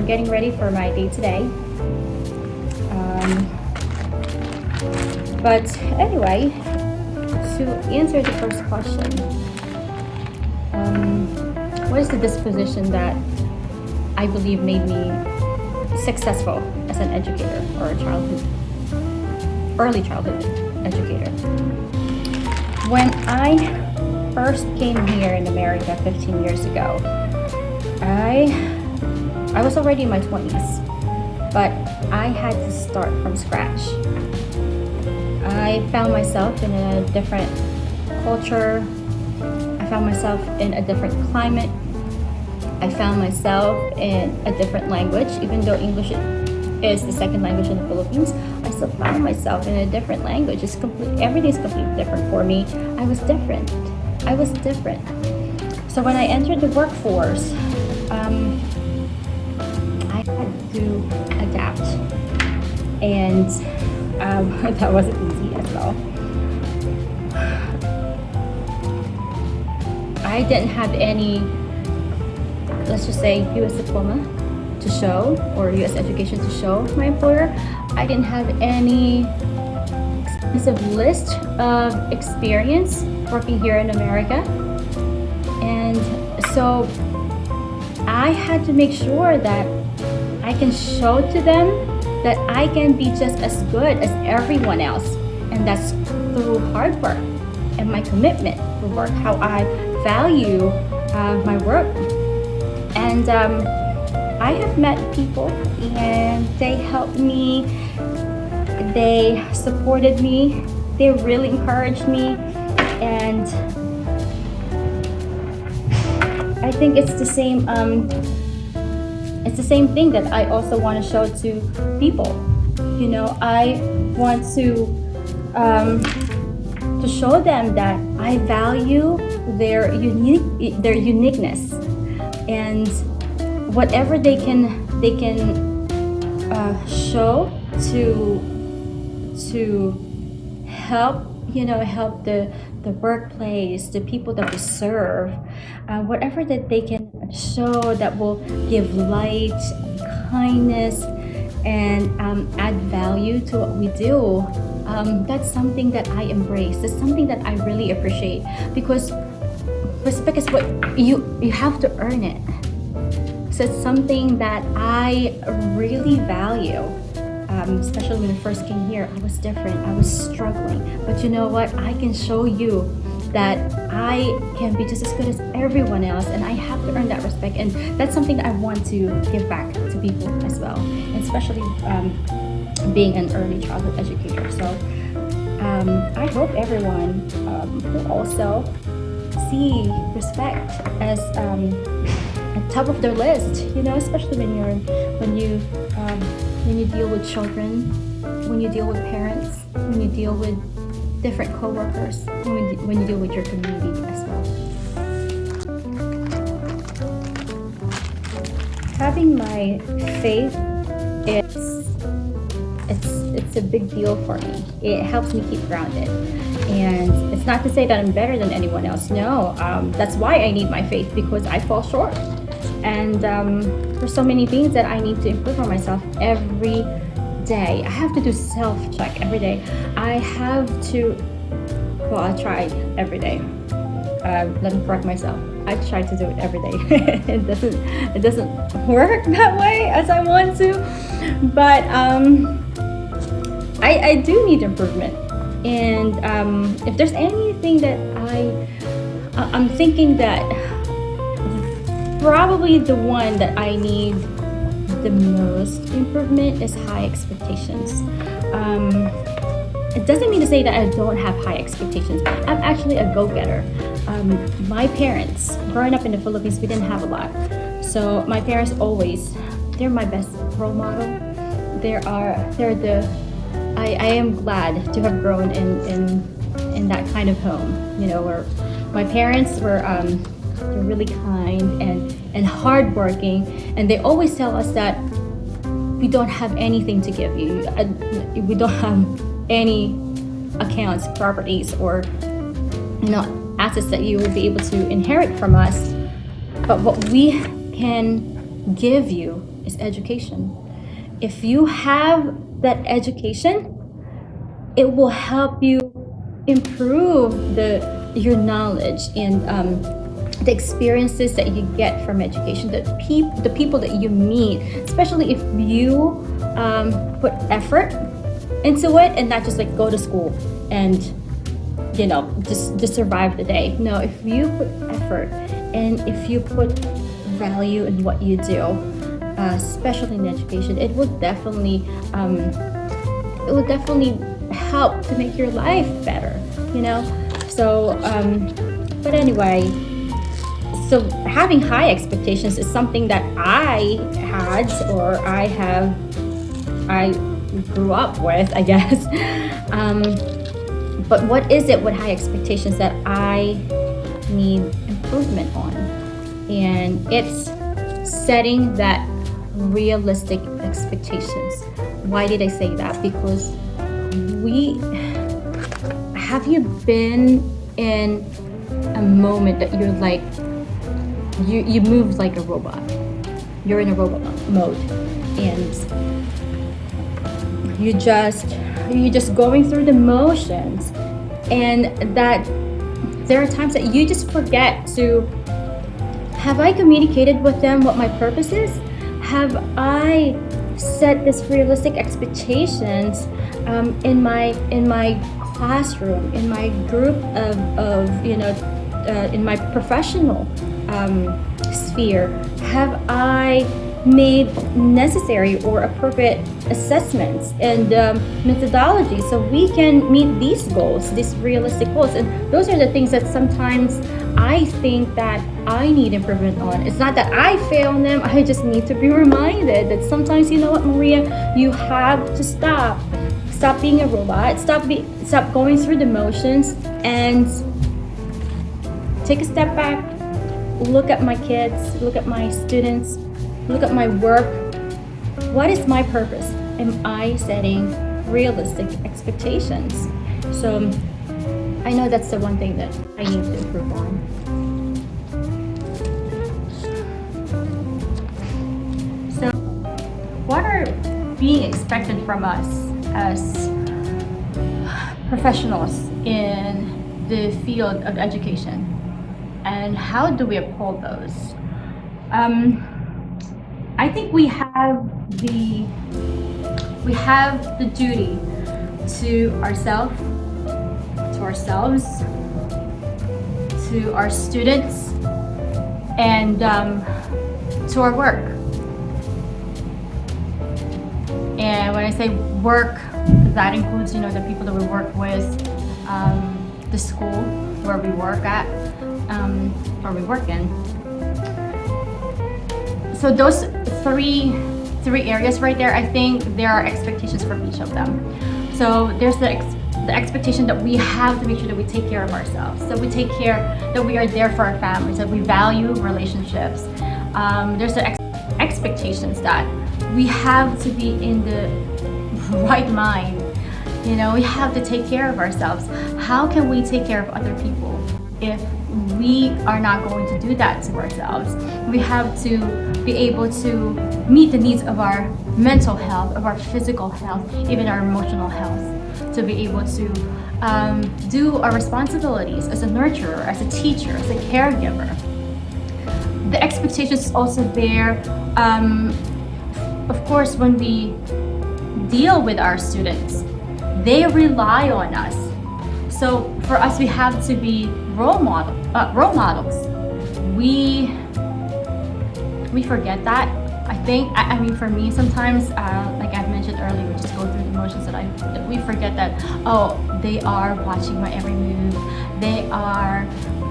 getting ready for my day today. But anyway, to answer the first question, what is the disposition that I believe made me successful as an educator or a early childhood educator? When I first came here in America 15 years ago, I was already in my 20s, but I had to start from scratch. I found myself in a different culture. I found myself in a different climate. I found myself in a different language. Even though English is the second language in the Philippines, I still found myself in a different language. Everything's completely different for me. I was different. So when I entered the workforce, I had to adapt, and that wasn't easy as well. I didn't have any, let's just say, U.S. diploma to show, or U.S. education to show my employer. I didn't have any extensive list of experience working here in America, and so I had to make sure that I can show to them that I can be just as good as everyone else, and that's through hard work and my commitment to work, how I value my work. And I have met people, and they helped me, they supported me, they really encouraged me, and I think it's the same thing that I also want to show to people. You know, I want to show them that I value their uniqueness, and whatever they can show to help the workplace, the people that we serve, whatever that they can show that will give light, kindness, and add value to what we do. That's something that I embrace. That's something that I really appreciate, because what you have to earn it. So it's something that I really value. Especially when I first came here, I was different. I was struggling. But you know what? I can show you that I can be just as good as everyone else, and I have to earn that respect. And that's something that I want to give back to people as well, and especially being an early childhood educator. So I hope everyone will also see respect as at top of their list. You know, especially when you deal with children, when you deal with parents, when you deal with different co-workers, when you deal with your community as well. Having my faith, it's a big deal for me. It helps me keep grounded. And it's not to say that I'm better than anyone else. No, that's why I need my faith, because I fall short. And there's so many things that I need to improve on myself every day. I have to do self-check every day. I try every day. Let me correct myself. I try to do it every day. It doesn't work that way as I want to, but I do need improvement. And if there's anything that I'm thinking that probably the one that I need the most improvement is high expectations. It doesn't mean to say that I don't have high expectations. I'm actually a go-getter. My parents, growing up in the Philippines, we didn't have a lot. So my parents they're my best role model. I am glad to have grown in that kind of home, you know, where my parents were they're really kind and hardworking, and they always tell us that we don't have anything to give you. We don't have any accounts, properties, or assets that you will be able to inherit from us. But what we can give you is education. If you have that education, it will help you improve your knowledge and the experiences that you get from education, the people that you meet, especially if you put effort into it and not just like go to school and just survive the day. No, if you put effort and if you put value in what you do, especially in education, it will definitely help to make your life better. So but anyway, so having high expectations is something that I grew up with, I guess. But what is it with high expectations that I need improvement on? And it's setting that realistic expectations. Why did I say that? Because have you been in a moment that you're like, you move like a robot. You're in a robot mode, and you're just going through the motions, and that there are times that you just forget to, have I communicated with them what my purpose is? Have I set this realistic expectations in my classroom, in my group of in my professional sphere? Have I made necessary or appropriate assessments and methodology so we can meet these goals, these realistic goals? And those are the things that sometimes I think that I need improvement on. It's not that I fail on them, I just need to be reminded that sometimes, you know what, Maria, you have to stop being a robot, stop going through the motions, and take a step back, look at my kids, look at my students, look at my work. What is my purpose? Am I setting realistic expectations? So I know that's the one thing that I need to improve on. So what are being expected from us as professionals in the field of education, and how do we uphold those? I think we have the duty to ourselves, to our students, and to our work. And when I say work, that includes the people that we work with, the school where we work at, or we work in. So those three areas right there, I think there are expectations for each of them. So there's the expectation that we have to make sure that we take care of ourselves, that we take care, that we are there for our families, that we value relationships. There's the expectations that we have to be in the right mind. We have to take care of ourselves. How can we take care of other people if we are not going to do that to ourselves? We have to be able to meet the needs of our mental health, of our physical health, even our emotional health, to be able to do our responsibilities as a nurturer, as a teacher, as a caregiver. The expectations also there, of course, when we deal with our students, they rely on us. So for us, we have to be role models. We forget that. I think, I mean, for me, sometimes, like I've mentioned earlier, we just go through the motions that we forget that, they are watching my every move. They are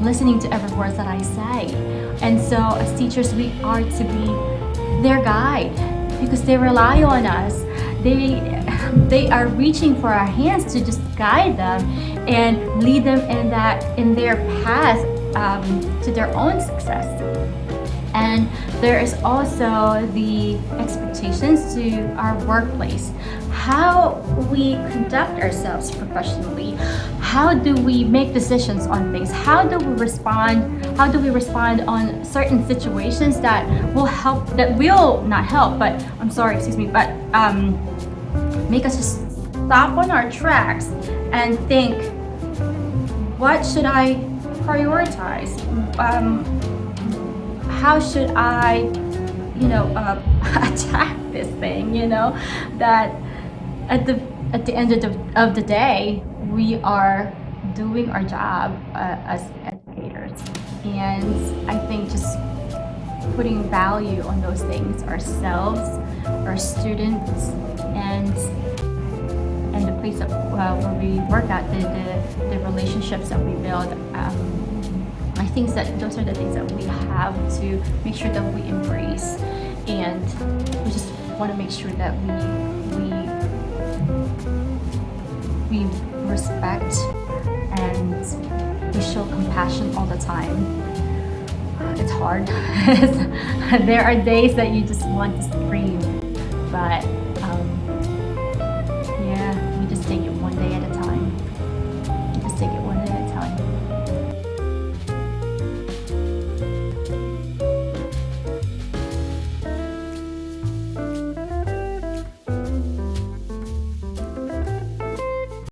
listening to every word that I say. And so as teachers, we are to be their guide because they rely on us. They are reaching for our hands to just guide them and lead them in their path to their own success. And there is also the expectations to our workplace. how we conduct ourselves professionally, how do we make decisions on things, how do we respond on certain situations that will not help, but make us just stop on our tracks and think, what should I prioritize? How should I, attack this thing? That at the end of the day, we are doing our job as educators, and I think just putting value on those things, ourselves, our students, and the place that, where we work at, the relationships that we build. I think that those are the things that we have to make sure that we embrace, and we just want to make sure that we respect and we show compassion all the time. It's hard. There are days that you just want to scream, but